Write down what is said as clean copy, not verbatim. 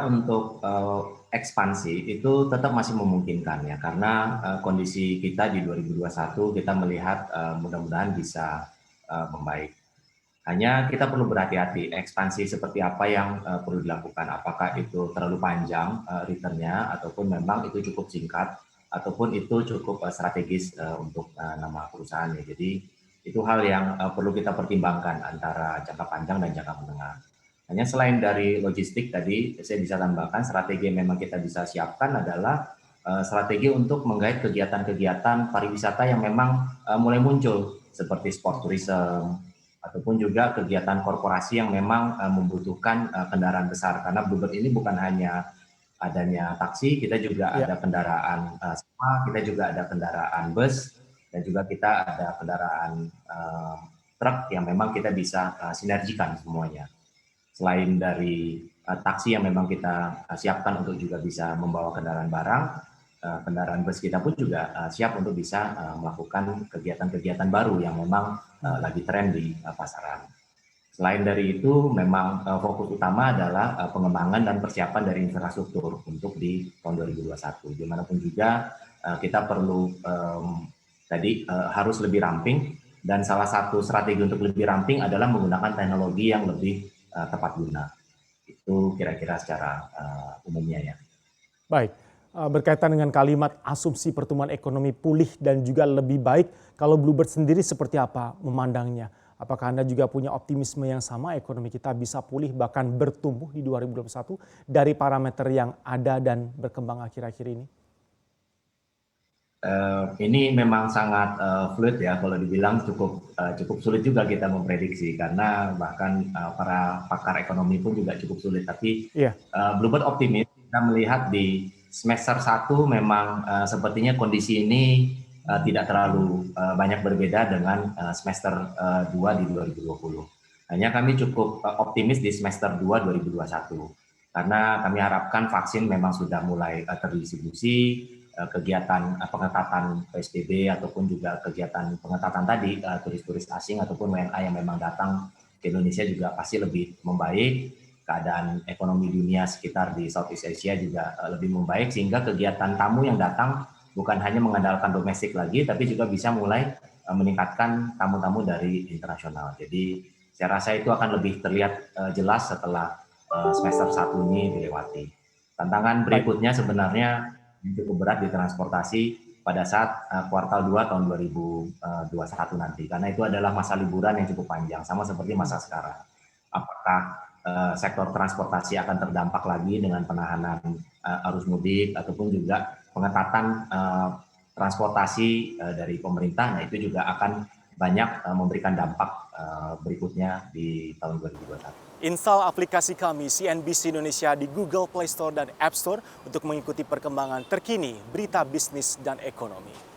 Untuk ekspansi itu tetap masih memungkinkan ya, karena kondisi kita di 2021 kita melihat mudah-mudahan bisa membaik. Hanya kita perlu berhati-hati, ekspansi seperti apa yang perlu dilakukan. Apakah itu terlalu panjang returnnya, ataupun memang itu cukup singkat, ataupun itu cukup strategis untuk nama perusahaannya. Jadi itu hal yang perlu kita pertimbangkan antara jangka panjang dan jangka menengah. Hanya selain dari logistik tadi, saya bisa tambahkan strategi yang memang kita bisa siapkan adalah strategi untuk menggait kegiatan-kegiatan pariwisata yang memang mulai muncul, seperti sport tourism, ataupun juga kegiatan korporasi yang memang membutuhkan kendaraan besar. Karena Bluebird ini bukan hanya adanya taksi, kita juga Ya, ada kendaraan sewa, kita juga ada kendaraan bus, dan juga kita ada kendaraan truk yang memang kita bisa sinergikan semuanya. Selain dari taksi yang memang kita siapkan untuk juga bisa membawa kendaraan barang, kendaraan bus kita pun juga siap untuk bisa melakukan kegiatan-kegiatan baru yang memang lagi tren di pasaran. Selain dari itu, memang fokus utama adalah pengembangan dan persiapan dari infrastruktur untuk di tahun 2021. Dimanapun juga kita perlu harus lebih ramping, dan salah satu strategi untuk lebih ramping adalah menggunakan teknologi yang lebih tepat guna. Itu kira-kira secara umumnya ya. baik. Berkaitan dengan kalimat asumsi pertumbuhan ekonomi pulih dan juga lebih baik, kalau Bluebird sendiri seperti apa memandangnya? Apakah Anda juga punya optimisme yang sama ekonomi kita bisa pulih bahkan bertumbuh di 2021 dari parameter yang ada dan berkembang akhir-akhir ini? Ini memang sangat fluid ya, kalau dibilang cukup sulit juga kita memprediksi, karena bahkan para pakar ekonomi pun juga cukup sulit. Tapi Iya, Bluebird optimis, kita melihat di semester 1 memang sepertinya kondisi ini tidak terlalu banyak berbeda dengan semester 2 di 2020. Hanya kami cukup optimis di semester 2 2021, karena kami harapkan vaksin memang sudah mulai terdistribusi, kegiatan pengetatan PSBB ataupun juga kegiatan pengetatan tadi, turis-turis asing ataupun WNA yang memang datang ke Indonesia juga pasti lebih membaik. Keadaan ekonomi dunia sekitar di Southeast Asia juga lebih membaik, sehingga kegiatan tamu yang datang bukan hanya mengandalkan domestik lagi, tapi juga bisa mulai meningkatkan tamu-tamu dari internasional. Jadi saya rasa itu akan lebih terlihat jelas setelah semester 1 ini dilewati. Tantangan baik. berikutnya sebenarnya cukup berat di transportasi pada saat kuartal 2 tahun 2021 nanti, karena itu adalah masa liburan yang cukup panjang, sama seperti masa sekarang. Apakah sektor transportasi akan terdampak lagi dengan penahanan arus mudik ataupun juga pengetatan transportasi dari pemerintah? Nah, itu juga akan banyak memberikan dampak berikutnya di tahun 2021. Install aplikasi kami CNBC Indonesia di Google Play Store dan App Store untuk mengikuti perkembangan terkini berita bisnis dan ekonomi.